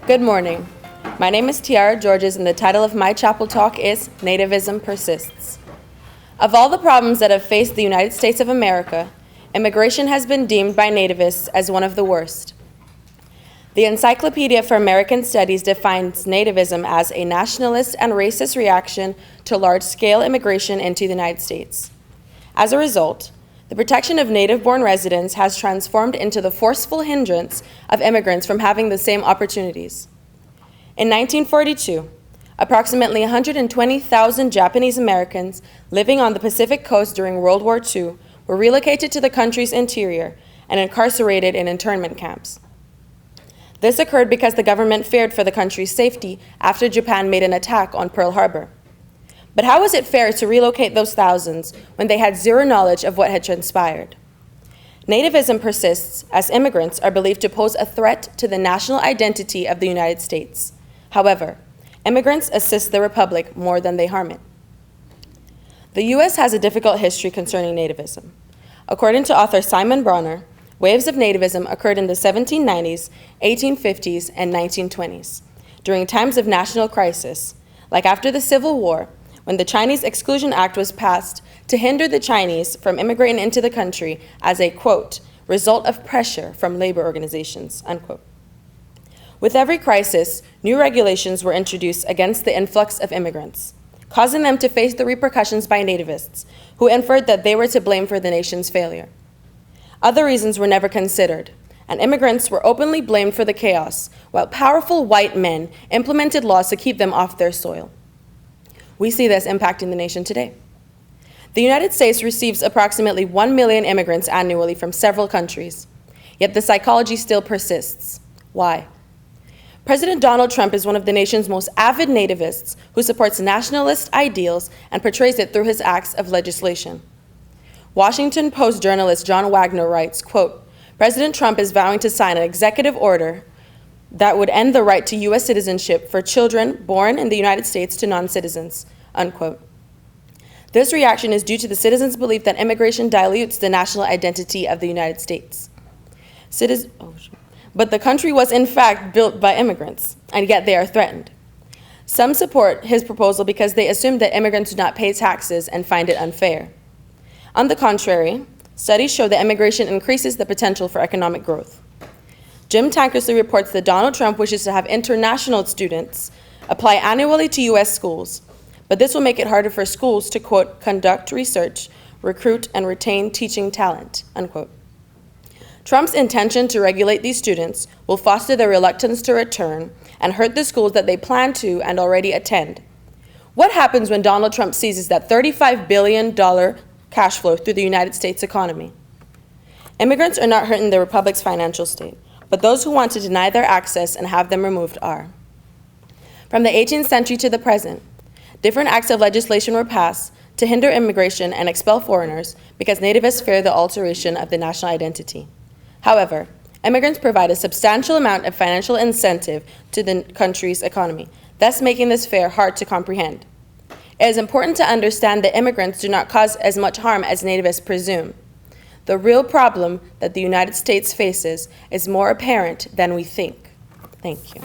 Good morning. My name is Tiarra Georges, and the title of my chapel talk is Nativism Persists. Of all the problems that have faced the United States of America, immigration has been deemed by nativists as one of the worst. The Encyclopedia for American Studies defines nativism as a nationalist and racist reaction to large-scale immigration into the United States. As a result, the protection of native-born residents has transformed into the forceful hindrance of immigrants from having the same opportunities. In 1942, approximately 120,000 Japanese Americans living on the Pacific coast during World War II were relocated to the country's interior and incarcerated in internment camps. This occurred because the government feared for the country's safety after Japan made an attack on Pearl Harbor. But how was it fair to relocate those thousands when they had zero knowledge of what had transpired? Nativism persists as immigrants are believed to pose a threat to the national identity of the United States. However, immigrants assist the Republic more than they harm it. The U.S. has a difficult history concerning nativism. According to author Simon Bronner, waves of nativism occurred in the 1790s, 1850s, and 1920s, during times of national crisis, like after the Civil War, when the Chinese Exclusion Act was passed to hinder the Chinese from immigrating into the country as a, quote, result of pressure from labor organizations, unquote. With every crisis, new regulations were introduced against the influx of immigrants, causing them to face the repercussions by nativists, who inferred that they were to blame for the nation's failure. Other reasons were never considered, and immigrants were openly blamed for the chaos, while powerful white men implemented laws to keep them off their soil. We see this impacting the nation today. The United States receives approximately 1 million immigrants annually from several countries, yet the psychology still persists. Why? President Donald Trump is one of the nation's most avid nativists who supports nationalist ideals and portrays it through his acts of legislation. Washington Post journalist John Wagner writes, quote, President Trump is vowing to sign an executive order that would end the right to U.S. citizenship for children born in the United States to non-citizens, unquote. This reaction is due to the citizens' belief that immigration dilutes the national identity of the United States. But the country was in fact built by immigrants, and yet they are threatened. Some support his proposal because they assume that immigrants do not pay taxes and find it unfair. On the contrary, studies show that immigration increases the potential for economic growth. Jim Tankersley reports that Donald Trump wishes to have international students apply annually to U.S. schools, but this will make it harder for schools to, quote, conduct research, recruit, and retain teaching talent, unquote. Trump's intention to regulate these students will foster their reluctance to return and hurt the schools that they plan to and already attend. What happens when Donald Trump seizes that $35 billion cash flow through the United States economy? Immigrants are not hurting the Republic's financial state, but those who want to deny their access and have them removed are. From the 18th century to the present, different acts of legislation were passed to hinder immigration and expel foreigners because nativists fear the alteration of the national identity. However, immigrants provide a substantial amount of financial incentive to the country's economy, thus making this fear hard to comprehend. It is important to understand that immigrants do not cause as much harm as nativists presume. The real problem that the United States faces is more apparent than we think. Thank you.